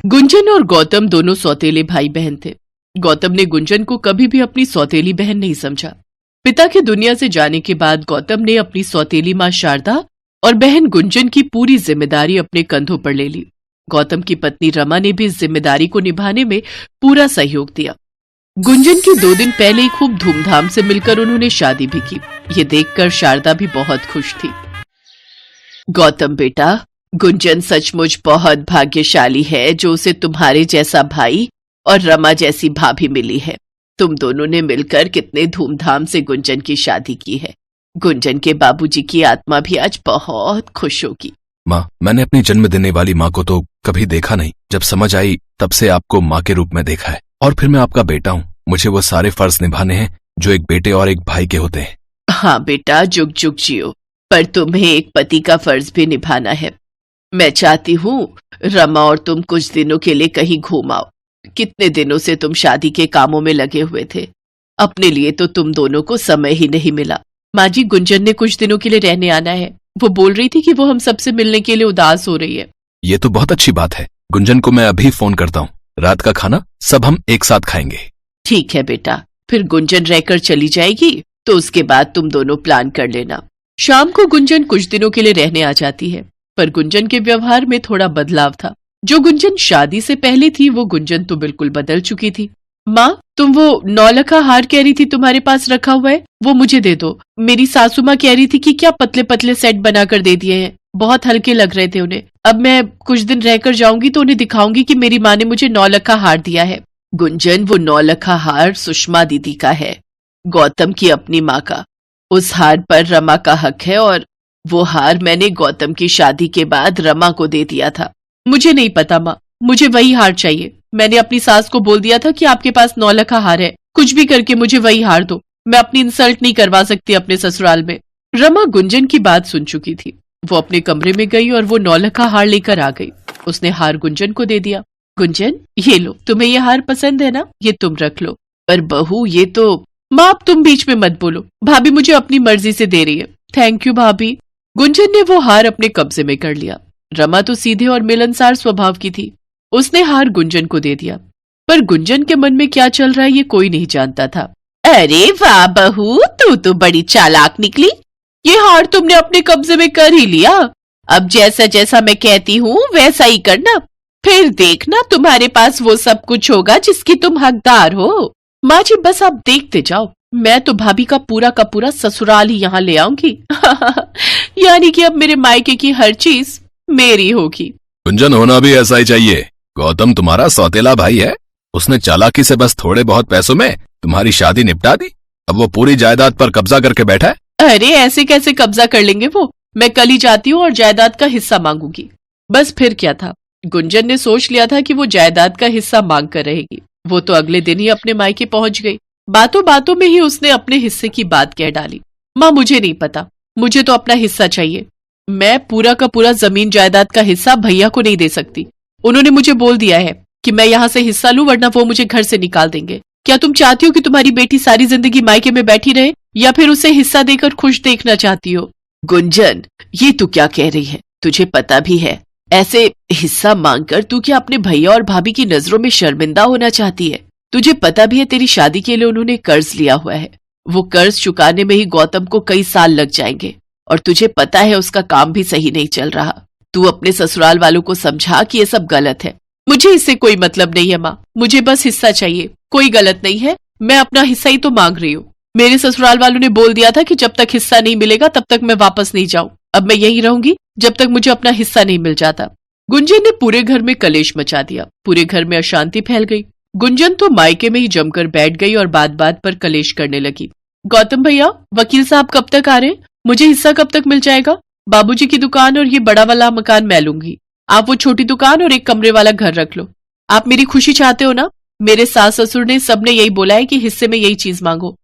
गुंजन और गौतम दोनों सौतेले भाई बहन थे। गौतम ने गुंजन को कभी भी अपनी सौतेली बहन नहीं समझा। पिता के दुनिया से जाने के बाद गौतम ने अपनी सौतेली माँ शारदा और बहन गुंजन की पूरी जिम्मेदारी अपने कंधों पर ले ली। गौतम की पत्नी रमा ने भी इस जिम्मेदारी को निभाने में पूरा सहयोग दिया। गुंजन की 2 दिन पहले ही खूब धूमधाम से मिलकर उन्होंने शादी भी की। ये देखकर शारदा भी बहुत खुश थी। गौतम बेटा, गुंजन सचमुच बहुत भाग्यशाली है जो उसे तुम्हारे जैसा भाई और रमा जैसी भाभी मिली है। तुम दोनों ने मिलकर कितने धूमधाम से गुंजन की शादी की है। गुंजन के बाबूजी की आत्मा भी आज बहुत खुश होगी। माँ, मैंने अपनी जन्म देने वाली माँ को तो कभी देखा नहीं। जब समझ आई तब से आपको माँ के रूप में देखा है, और फिर मैं आपका बेटा हूँ। मुझे वो सारे फर्ज निभाने हैं जो एक बेटे और एक भाई के होते हैं। हाँ बेटा, जुग जुग जियो, पर तुम्हें एक पति का फर्ज भी निभाना है। मैं चाहती हूँ रमा और तुम कुछ दिनों के लिए कहीं घूम आओ। कितने दिनों से तुम शादी के कामों में लगे हुए थे, अपने लिए तो तुम दोनों को समय ही नहीं मिला। माँ जी, गुंजन ने कुछ दिनों के लिए रहने आना है। वो बोल रही थी कि वो हम सबसे मिलने के लिए उदास हो रही है। ये तो बहुत अच्छी बात है। गुंजन को मैं अभी फोन करता हूँ। रात का खाना सब हम एक साथ खाएंगे। ठीक है बेटा, फिर गुंजन रहकर चली जाएगी तो उसके बाद तुम दोनों प्लान कर लेना। शाम को गुंजन कुछ दिनों के लिए रहने आ जाती है, पर गुंजन के व्यवहार में थोड़ा बदलाव था। जो गुंजन शादी से पहले थी वो गुंजन तो बिल्कुल बदल चुकी थी। माँ, तुम वो 9 लाख हार कह रही थी तुम्हारे पास रखा हुआ है, वो मुझे दे दो। मेरी सासू माँ कह रही थी कि क्या पतले पतले सेट बनाकर दे दिए हैं, बहुत हल्के लग रहे थे उन्हें। अब मैं कुछ दिन रहकर जाऊंगी तो उन्हें दिखाऊंगी कि मेरी माँ ने मुझे 9 लाख हार दिया है। गुंजन, वो 9 लाख हार सुषमा दीदी का है, गौतम की अपनी माँ का। उस हार पर रमा का हक है, और वो हार मैंने गौतम की शादी के बाद रमा को दे दिया था। मुझे नहीं पता माँ, मुझे वही हार चाहिए। मैंने अपनी सास को बोल दिया था कि आपके पास 9 लाख हार है, कुछ भी करके मुझे वही हार दो। मैं अपनी इंसल्ट नहीं करवा सकती अपने ससुराल में। रमा गुंजन की बात सुन चुकी थी। वो अपने कमरे में गई और वो 9 लाख हार लेकर आ गई। उसने हार गुंजन को दे दिया। गुंजन, ये लो, तुम्हें ये हार पसंद है ना, ये तुम रख लो। पर बहू, ये तो। माँ, अब तुम बीच में मत बोलो, भाभी मुझे अपनी मर्जी से दे रही है। थैंक यू भाभी। गुंजन ने वो हार अपने कब्जे में कर लिया। रमा तो सीधे और मिलनसार स्वभाव की थी। उसने हार गुंजन को दे दिया, पर गुंजन के मन में क्या चल रहा है ये कोई नहीं जानता था। अरे वाह बहू, तू तो बड़ी चालाक निकली। ये हार तुमने अपने कब्जे में कर ही लिया। अब जैसा जैसा मैं कहती हूँ वैसा ही करना, फिर देखना तुम्हारे पास वो सब कुछ होगा जिसकी तुम हकदार हो। माँ जी, बस आप देखते जाओ, मैं तो भाभी का पूरा ससुराल ही यहाँ ले आऊंगी। यानी कि अब मेरे मायके की हर चीज मेरी होगी। गुंजन, होना भी ऐसा ही चाहिए। गौतम तुम्हारा सौतेला भाई है, उसने चालाकी से बस थोड़े बहुत पैसों में तुम्हारी शादी निपटा दी। अब वो पूरी जायदाद पर कब्जा करके बैठा है। अरे ऐसे कैसे कब्जा कर लेंगे वो। मैं कल ही जाती हूँ और जायदाद का हिस्सा मांगूंगी। बस फिर क्या था, गुंजन ने सोच लिया था कि वो जायदाद का हिस्सा मांग कर रहेगी। वो तो अगले दिन ही अपने मायके पहुंच गई। बातों बातों में ही उसने अपने हिस्से की बात कह डाली। माँ, मुझे नहीं पता, मुझे तो अपना हिस्सा चाहिए। मैं पूरा का पूरा जमीन जायदाद का हिस्सा भैया को नहीं दे सकती। उन्होंने मुझे बोल दिया है कि मैं यहाँ से हिस्सा लूं, वरना वो मुझे घर से निकाल देंगे। क्या तुम चाहती हो कि तुम्हारी बेटी सारी जिंदगी मायके में बैठी रहे, या फिर उसे हिस्सा देकर खुश देखना चाहती हो? गुंजन, ये तू क्या कह रही है? तुझे पता भी है ऐसे हिस्सा मांगकर तू क्या अपने भैया और भाभी की नजरों में शर्मिंदा होना चाहती है? तुझे पता भी है तेरी शादी के लिए उन्होंने कर्ज लिया हुआ है। वो कर्ज चुकाने में ही गौतम को कई साल लग जाएंगे, और तुझे पता है उसका काम भी सही नहीं चल रहा। तू अपने ससुराल वालों को समझा कि ये सब गलत है। मुझे इससे कोई मतलब नहीं है माँ, मुझे बस हिस्सा चाहिए। कोई गलत नहीं है, मैं अपना हिस्सा ही तो मांग रही हूँ। मेरे ससुराल वालों ने बोल दिया था कि जब तक हिस्सा नहीं मिलेगा तब तक मैं वापस नहीं जाऊँ। अब मैं यहीं रहूंगी जब तक मुझे अपना हिस्सा नहीं मिल जाता। गुंजन ने पूरे घर में कलेश मचा दिया। पूरे घर में अशांति फैल गई। गुंजन तो मायके में ही जमकर बैठ गई और बात बात पर कलेश करने लगी। गौतम भैया, वकील साहब कब तक आ रहे? मुझे हिस्सा कब तक मिल जाएगा? बाबूजी की दुकान और ये बड़ा वाला मकान मैं लूंगी। आप वो छोटी दुकान और एक कमरे वाला घर रख लो। आप मेरी खुशी चाहते हो ना? मेरे सास ससुर ने सबने यही बोला है कि हिस्से में यही चीज मांगो।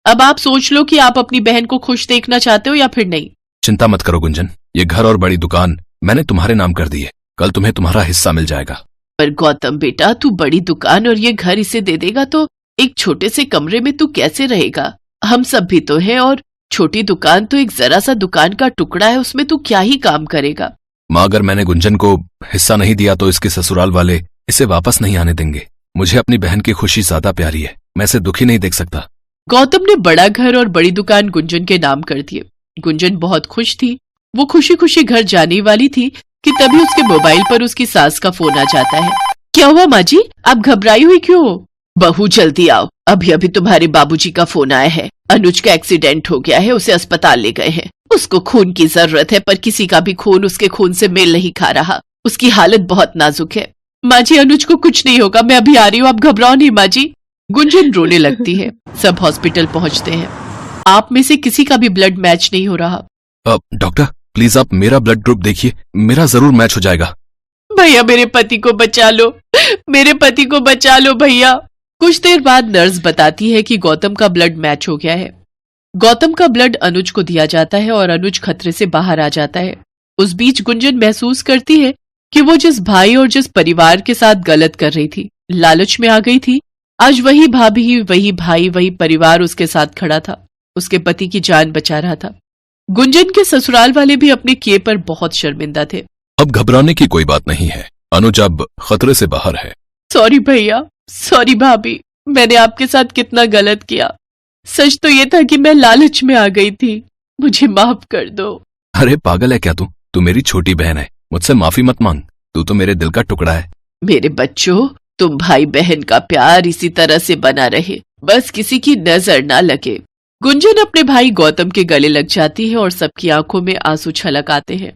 अब आप सोच लो कि आप अपनी बहन को खुश देखना चाहते हो या फिर नहीं। चिंता मत करो गुंजन, ये घर और बड़ी दुकान मैंने तुम्हारे नाम कर दी है। कल तुम्हें तुम्हारा हिस्सा मिल जाएगा। पर गौतम बेटा, तू बड़ी दुकान और ये घर इसे दे देगा तो एक छोटे से कमरे में तू कैसे रहेगा? हम सब भी तो हैं, और छोटी दुकान तो एक जरा सा दुकान का टुकड़ा है, उसमें तू क्या ही काम करेगा? माँ, अगर मैंने गुंजन को हिस्सा नहीं दिया तो इसके ससुराल वाले इसे वापस नहीं आने देंगे। मुझे अपनी बहन की खुशी ज्यादा प्यारी है, मैं इसे दुखी नहीं देख सकता। गौतम ने बड़ा घर और बड़ी दुकान गुंजन के नाम कर दिए। गुंजन बहुत खुश थी। वो खुशी खुशी घर जाने वाली थी कि तभी उसके मोबाइल पर उसकी सास का फोन आ जाता है। क्या हुआ माँ जी, आप घबराई हुई क्यों हो? बहू जल्दी आओ, अभी अभी तुम्हारे बाबूजी का फोन आया है। अनुज का एक्सीडेंट हो गया है, उसे अस्पताल ले गए हैं। उसको खून की जरूरत है, पर किसी का भी खून उसके खून से मेल नहीं खा रहा। उसकी हालत बहुत नाजुक है। माँ जी, अनुज को कुछ नहीं होगा, मैं अभी आ रही हूँ, आप घबराओ नहीं माँ जी। गुंजन रोने लगती है। सब हॉस्पिटल पहुंचते हैं। आप में से किसी का भी ब्लड मैच नहीं हो रहा। डॉक्टर प्लीज आप मेरा ब्लड ग्रुप देखिए, मेरा जरूर मैच हो जाएगा। भैया मेरे पति को बचा लो, मेरे पति को बचा लो भैया। कुछ देर बाद नर्स बताती है कि गौतम का ब्लड मैच हो गया है। गौतम का ब्लड अनुज को दिया जाता है और अनुज खतरे से बाहर आ जाता है। उस बीच गुंजन महसूस करती है कि वो जिस भाई और जिस परिवार के साथ गलत कर रही थी, लालच में आ गई थी, आज वही भाभी, वही भाई, वही परिवार उसके साथ खड़ा था, उसके पति की जान बचा रहा था। गुंजन के ससुराल वाले भी अपने किए पर बहुत शर्मिंदा थे। अब घबराने की कोई बात नहीं है, अनुज अब खतरे से बाहर है। सॉरी भैया, सॉरी भाभी, मैंने आपके साथ कितना गलत किया। सच तो ये था कि मैं लालच में आ गई थी, मुझे माफ कर दो। अरे पागल है क्या तू मेरी छोटी बहन है, मुझसे माफी मत मांग, तू तो मेरे दिल का टुकड़ा है। मेरे बच्चों, तुम भाई बहन का प्यार इसी तरह से बना रहे, बस किसी की नजर ना लगे। गुंजन अपने भाई गौतम के गले लग जाती है और सबकी आंखों में आंसू छलक आते हैं।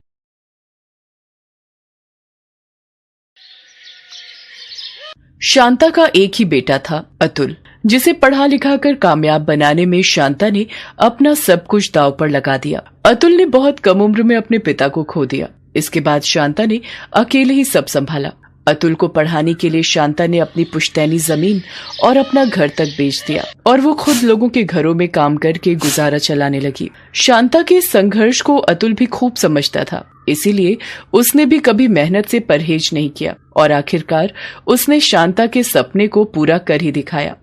शांता का एक ही बेटा था, अतुल, जिसे पढ़ा लिखा कर कामयाब बनाने में शांता ने अपना सब कुछ दांव पर लगा दिया। अतुल ने बहुत कम उम्र में अपने पिता को खो दिया। इसके बाद शांता ने अकेले ही सब संभाला। अतुल को पढ़ाने के लिए शांता ने अपनी पुश्तैनी जमीन और अपना घर तक बेच दिया और वो खुद लोगों के घरों में काम करके गुजारा चलाने लगी। शांता के संघर्ष को अतुल भी खूब समझता था, इसीलिए उसने भी कभी मेहनत से परहेज नहीं किया और आखिरकार उसने शांता के सपने को पूरा कर ही दिखाया।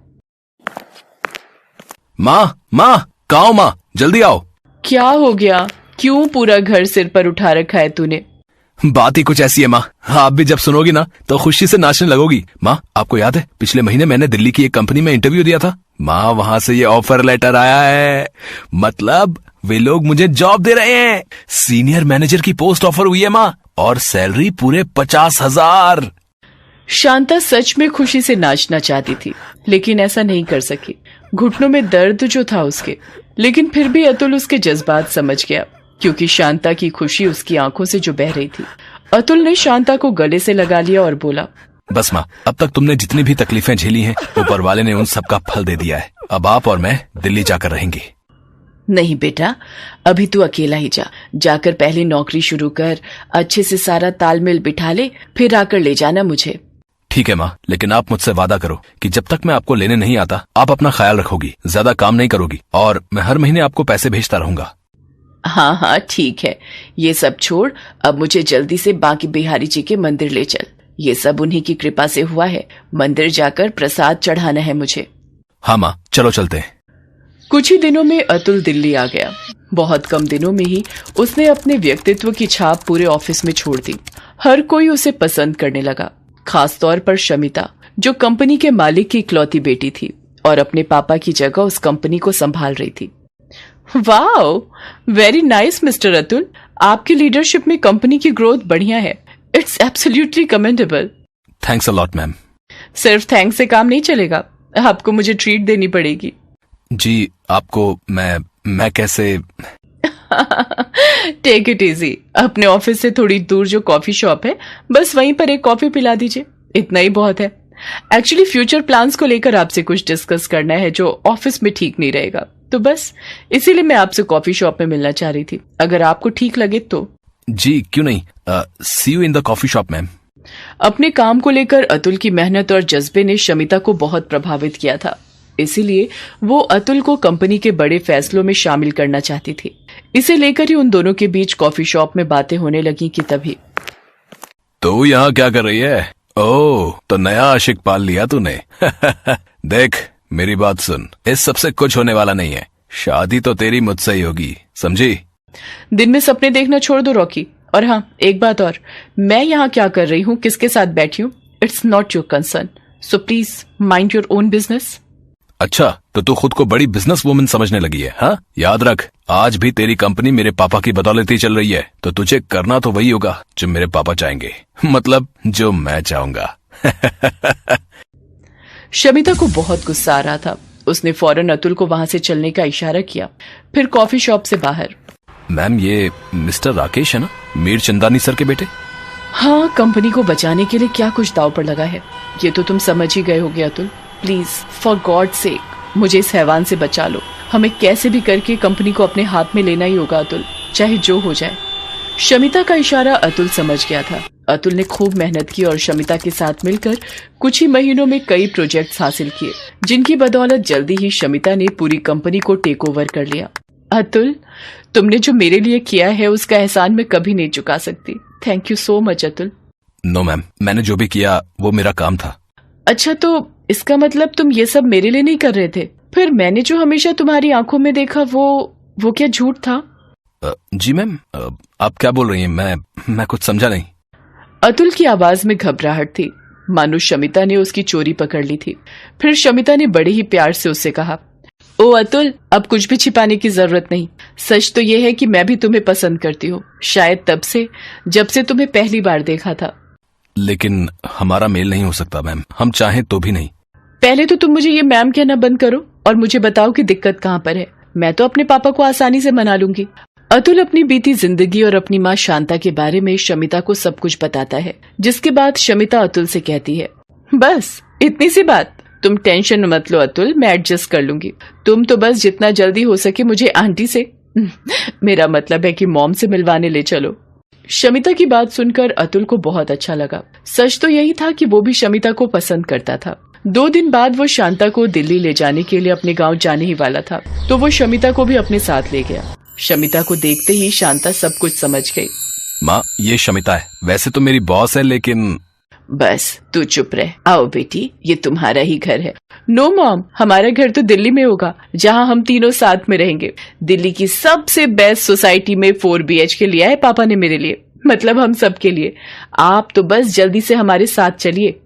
माँ, कहाँ माँ, जल्दी आओ। क्या हो गया? क्यों पूरा घर सिर पर उठा रखा है तूने? बात ही कुछ ऐसी है माँ, आप भी जब सुनोगी ना तो खुशी से नाचने लगोगी। माँ, आपको याद है पिछले महीने मैंने दिल्ली की एक कंपनी में इंटरव्यू दिया था? माँ, वहां से ये ऑफर लेटर आया है, मतलब वे लोग मुझे जॉब दे रहे हैं। सीनियर मैनेजर की पोस्ट ऑफर हुई है माँ, और सैलरी पूरे 50,000। शांता सच में खुशी से नाचना चाहती थी, लेकिन ऐसा नहीं कर सकी। घुटनों में दर्द जो था उसके, लेकिन फिर भी अतुल उसके जज्बात समझ गया, क्योंकि शांता की खुशी उसकी आंखों से जो बह रही थी। अतुल ने शांता को गले से लगा लिया और बोला, बस माँ, अब तक तुमने जितनी भी तकलीफें झेली हैं, ऊपर वाले ने उन सब का फल दे दिया है। अब आप और मैं दिल्ली जाकर रहेंगे। नहीं बेटा, अभी तू अकेला ही जाकर पहले नौकरी शुरू कर, अच्छे से सारा तालमेल बिठा ले, फिर आकर ले जाना मुझे। ठीक है माँ, लेकिन आप मुझसे वादा करो कि जब तक मैं आपको लेने नहीं आता आप अपना ख्याल रखोगी, ज्यादा काम नहीं करोगी, और मैं हर महीने आपको पैसे भेजता रहूंगा। हाँ हाँ ठीक है, ये सब छोड़, अब मुझे जल्दी से बांके बिहारी जी के मंदिर ले चल। ये सब उन्हीं की कृपा से हुआ है। मंदिर जाकर प्रसाद चढ़ाना है मुझे। हाँ माँ, चलो चलते हैं। कुछ ही दिनों में अतुल दिल्ली आ गया। बहुत कम दिनों में ही उसने अपने व्यक्तित्व की छाप पूरे ऑफिस में छोड़ दी। हर कोई उसे पसंद करने लगा, खास तौर पर शमिता, जो कंपनी के मालिक की इकलौती बेटी थी और अपने पापा की जगह उस कंपनी को संभाल रही थी। Wow, very nice mister Atul, आपकी लीडरशिप में कंपनी की ग्रोथ बढ़िया है। It's absolutely commendable. Thanks a lot ma'am. सिर्फ थैंक्स से काम नहीं चलेगा, आपको मुझे ट्रीट देनी पड़ेगी। जी, आपको मैं कैसे? टेक इट इजी, अपने ऑफिस से थोड़ी दूर जो कॉफी शॉप है, बस वहीं पर एक कॉफी पिला दीजिए, इतना ही बहुत है। एक्चुअली फ्यूचर प्लान्स को लेकर आपसे कुछ डिस्कस करना है जो ऑफिस में ठीक नहीं रहेगा, तो बस इसीलिए मैं आपसे कॉफी शॉप में मिलना चाह रही थी, अगर आपको ठीक लगे तो। जी क्यों नहीं, see you in the coffee shop ma'am. अपने काम को लेकर अतुल की मेहनत और जज्बे ने शमिता को बहुत प्रभावित किया था, इसीलिए वो अतुल को कंपनी के बड़े फैसलों में शामिल करना चाहती थी। इसे लेकर ही उन दोनों के बीच कॉफी शॉप में बातें होने लगी कि तभी। तो यहाँ क्या कर रही है? ओह, तो नया आशिक पाल लिया तूने। देख मेरी बात सुन, इस सबसे कुछ होने वाला नहीं है, शादी तो तेरी मुझसे ही होगी, समझी? दिन में सपने देखना छोड़ दो रॉकी। और हाँ, एक बात और, मैं यहाँ क्या कर रही हूँ, किसके साथ बैठी हूँ, it's not your concern, so please mind your own business. अच्छा, तो तू खुद को बड़ी बिजनेस वुमन समझने लगी है? हाँ, याद रख, आज भी तेरी कंपनी मेरे पापा की बदौलत ही चल रही है, तो तुझे करना तो वही होगा जो मेरे पापा चाहेंगे, मतलब जो मैं चाहूंगा। शमिता को बहुत गुस्सा आ रहा था। उसने फौरन अतुल को वहां से चलने का इशारा किया, फिर कॉफी शॉप से बाहर। मैम, ये मिस्टर राकेश है ना, मीर चंदानी सर के बेटे? हाँ, कंपनी को बचाने के लिए क्या कुछ दाव पर लगा है, ये तो तुम समझ ही गए होगे Atul. Please for God sake मुझे इस हैवान से बचा लो। हमें कैसे भी करके कंपनी को अपने हाथ में लेना ही होगा अतुल, चाहे जो हो जाए। शमिता का इशारा अतुल समझ गया था। अतुल ने खूब मेहनत की और शमिता के साथ मिलकर कुछ ही महीनों में कई प्रोजेक्ट्स हासिल किए, जिनकी बदौलत जल्दी ही शमिता ने पूरी कंपनी को टेक ओवर कर लिया। अतुल, तुमने जो मेरे लिए किया है उसका एहसान मैं कभी नहीं चुका सकती। Thank you so much Atul. No ma'am, मैंने जो भी किया वो मेरा काम था। अच्छा, तो इसका मतलब तुम ये सब मेरे लिए नहीं कर रहे थे? फिर मैंने जो हमेशा तुम्हारी आंखों में देखा वो क्या झूठ था? जी मैम, आप क्या बोल रही हैं? मैं कुछ समझा नहीं। अतुल की आवाज में घबराहट थी, मानो शमिता ने उसकी चोरी पकड़ ली थी। फिर शमिता ने बड़े ही प्यार से उससे कहा, ओ अतुल, अब कुछ भी छिपाने की जरूरत नहीं। सच तो ये है कि मैं भी तुम्हें पसंद करती हूँ, शायद तब से जब से तुम्हें पहली बार देखा था। लेकिन हमारा मेल नहीं हो सकता मैम, हम चाहें तो भी नहीं। पहले तो तुम मुझे ये मैम कहना बंद करो और मुझे बताओ कि दिक्कत कहाँ पर है। मैं तो अपने पापा को आसानी से मना लूंगी। अतुल अपनी बीती जिंदगी और अपनी माँ शांता के बारे में शमिता को सब कुछ बताता है, जिसके बाद शमिता अतुल से कहती है, बस इतनी सी बात, तुम टेंशन मत लो अतुल, मैं एडजस्ट कर लूंगी। तुम तो बस जितना जल्दी हो सके मुझे आंटी से मेरा मतलब है कि मॉम से मिलवाने ले चलो। शमिता की बात सुनकर अतुल को बहुत अच्छा लगा। सच तो यही था कि वो भी शमिता को पसंद करता था। 2 दिन बाद वो शांता को दिल्ली ले जाने के लिए अपने गांव जाने ही वाला था, तो वो शमिता को भी अपने साथ ले गया। शमिता को देखते ही शांता सब कुछ समझ गई। माँ, ये शमिता है, वैसे तो मेरी बॉस है, लेकिन बस तू चुप रह। आओ बेटी, ये तुम्हारा ही घर है। नो मॉम, हमारा घर तो दिल्ली में होगा, जहाँ हम तीनों साथ में रहेंगे। दिल्ली की सबसे बेस्ट सोसाइटी में 4 BHK लिया है पापा ने मेरे लिए, मतलब हम सब के लिए। आप तो बस जल्दी से हमारे साथ चलिए।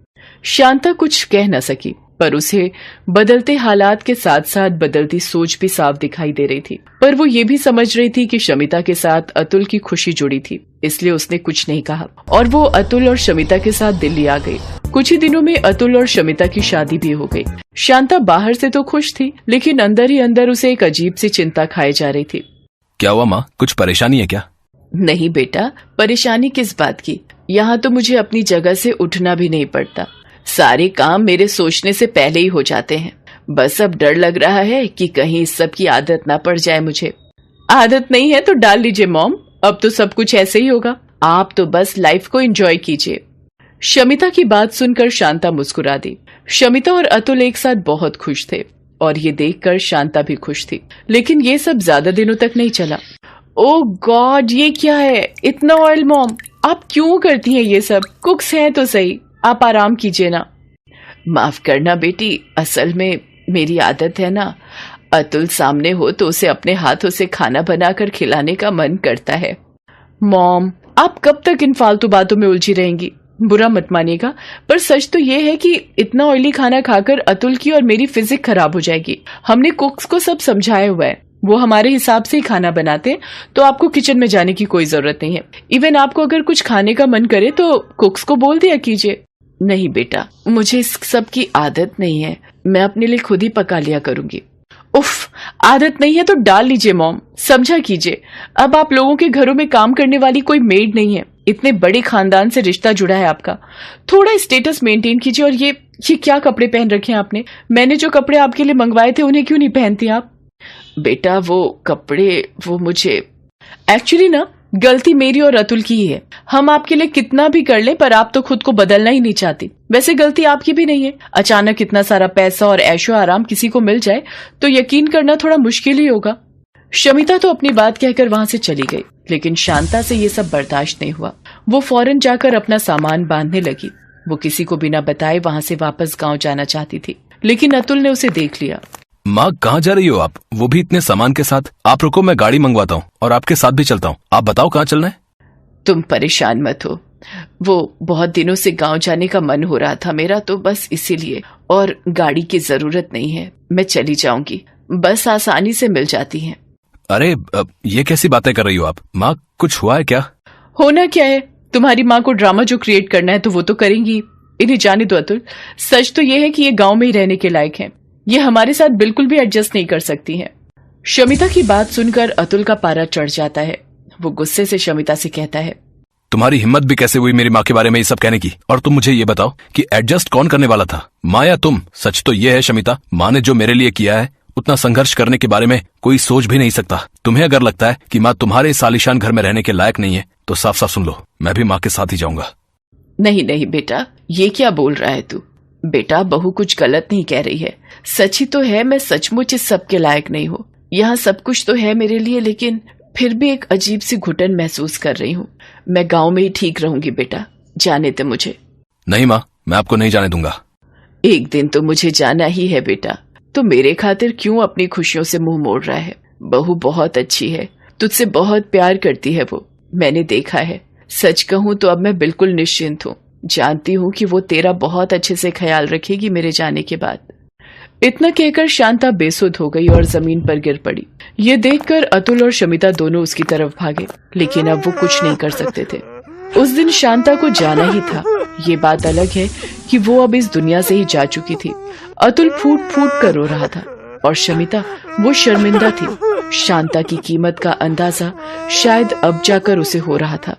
शांता कुछ कह न सकी, पर उसे बदलते हालात के साथ साथ बदलती सोच भी साफ दिखाई दे रही थी। पर वो ये भी समझ रही थी कि शमिता के साथ अतुल की खुशी जुड़ी थी, इसलिए उसने कुछ नहीं कहा और वो अतुल और शमिता के साथ दिल्ली आ गई। कुछ ही दिनों में अतुल और शमिता की शादी भी हो गई। शांता बाहर से तो खुश थी, लेकिन अंदर ही अंदर उसे एक अजीब सी चिंता खाए जा रही थी। क्या हुआ माँ, कुछ परेशानी है क्या? नहीं बेटा, परेशानी किस बात की। यहाँ तो मुझे अपनी जगह से उठना भी नहीं पड़ता। सारे काम मेरे सोचने से पहले ही हो जाते हैं। बस अब डर लग रहा है कि कहीं इस सब की आदत ना पड़ जाए मुझे। आदत नहीं है तो डाल लीजिए मॉम, अब तो सब कुछ ऐसे ही होगा। आप तो बस लाइफ को एंजॉय कीजिए। शमिता की बात सुनकर शांता मुस्कुरा दी। शमिता और अतुल एक साथ बहुत खुश थे और ये देखकर शांता भी खुश थी। लेकिन ये सब ज्यादा दिनों तक नहीं चला। ओह गॉड, ये क्या है? इतना ऑयल मॉम, आप क्यों करती हैं ये सब? कुक्स हैं तो सही, आप आराम कीजिए ना। माफ करना बेटी, असल में मेरी आदत है ना, अतुल सामने हो तो उसे अपने हाथों से खाना बनाकर खिलाने का मन करता है। मॉम, आप कब तक इन फालतू बातों में उलझी रहेंगी? बुरा मत मानिएगा, पर सच तो ये है कि इतना ऑयली खाना खाकर अतुल की और मेरी फिजिक खराब हो जाएगी। हमने कुक्स को सब समझाया हुआ है, वो हमारे हिसाब से ही खाना बनाते हैं, तो आपको किचन में जाने की कोई जरूरत नहीं है। इवन आपको अगर कुछ खाने का मन करे तो कुक्स को बोल दिया कीजिए। नहीं बेटा, मुझे इस सब की आदत नहीं है, मैं अपने लिए खुद ही पका लिया करूंगी। उफ, आदत नहीं है तो डाल लीजिए मॉम, समझा कीजिए। अब आप लोगों के घरों में काम करने वाली कोई मेड नहीं है, इतने बड़े खानदान से रिश्ता जुड़ा है आपका। थोड़ा स्टेटस मेंटेन कीजिए। और ये क्या कपड़े पहन रखे हैं आपने? मैंने जो कपड़े आपके लिए मंगवाए थे उन्हें क्यों नहीं पहनती आप? बेटा वो कपड़े, वो मुझे एक्चुअली ना गलती मेरी और अतुल की ही है। हम आपके लिए कितना भी कर लें, पर आप तो खुद को बदलना ही नहीं चाहती। वैसे गलती आपकी भी नहीं है। अचानक इतना सारा पैसा और ऐशो आराम किसी को मिल जाए तो यकीन करना थोड़ा मुश्किल ही होगा। शमिता तो अपनी बात कहकर वहां से चली गई, लेकिन शांता से ये सब बर्दाश्त नहीं हुआ। वो फौरन जाकर अपना सामान बांधने लगी। वो किसी को बिना बताए वहां से वापस गाँव जाना चाहती थी, लेकिन अतुल ने उसे देख लिया। माँ, कहाँ जा रही हो आप, वो भी इतने सामान के साथ? आप रुको, मैं गाड़ी मंगवाता हूँ और आपके साथ भी चलता हूँ। आप बताओ कहाँ चलना है? तुम परेशान मत हो, वो बहुत दिनों से गांव जाने का मन हो रहा था मेरा, तो बस इसीलिए। और गाड़ी की जरूरत नहीं है, मैं चली जाऊंगी, बस आसानी से मिल जाती है। अरे ये कैसी बातें कर रही हो आप? माँ, कुछ हुआ है क्या? होना क्या है, तुम्हारी माँ को ड्रामा जो क्रिएट करना है तो वो तो करेंगी। इन्हें जाने दो अतुल। सच तो ये है कि ये गांव में ही रहने के लायक हैं। ये हमारे साथ बिल्कुल भी एडजस्ट नहीं कर सकती हैं। शमिता की बात सुनकर अतुल का पारा चढ़ जाता है। वो गुस्से से शमिता से कहता है, तुम्हारी हिम्मत भी कैसे हुई मेरी माँ के बारे में ये सब कहने की? और तुम मुझे ये बताओ कि एडजस्ट कौन करने वाला था, माँ या तुम? सच तो ये है शमिता, माँ ने जो मेरे लिए किया है उतना संघर्ष करने के बारे में कोई सोच भी नहीं सकता। तुम्हें अगर लगता है कि माँ तुम्हारे इस आलीशान घर में रहने के लायक नहीं है तो साफ साफ सुन लो, मैं भी माँ के साथ ही जाऊंगा। नहीं नहीं बेटा, ये क्या बोल रहा है तू? बेटा, बहू कुछ गलत नहीं कह रही है। सच ही तो है, मैं सचमुच इस सब के लायक नहीं हूँ। यहाँ सब कुछ तो है मेरे लिए, लेकिन फिर भी एक अजीब सी घुटन महसूस कर रही हूँ। मैं गांव में ही ठीक रहूंगी बेटा, जाने दे मुझे। नहीं माँ, मैं आपको नहीं जाने दूंगा। एक दिन तो मुझे जाना ही है बेटा, तो मेरे खातिर क्यों अपनी खुशियों से मुंह मोड़ रहा है? बहू बहुत अच्छी है, तुझसे बहुत प्यार करती है वो, मैंने देखा है। सच कहूँ तो अब मैं बिल्कुल निश्चिंत हूँ। जानती हूँ कि वो तेरा बहुत अच्छे से ख्याल रखेगी मेरे जाने के बाद। इतना कहकर शांता बेसुध हो गई और जमीन पर गिर पड़ी। ये देखकर अतुल और शमिता दोनों उसकी तरफ भागे, लेकिन अब वो कुछ नहीं कर सकते थे। उस दिन शांता को जाना ही था। ये बात अलग है कि वो अब इस दुनिया से ही जा चुकी थी। अतुल फूट फूट कर रो रहा था और शमिता वो शर्मिंदा थी। शांता की कीमत का अंदाजा शायद अब जाकर उसे हो रहा था।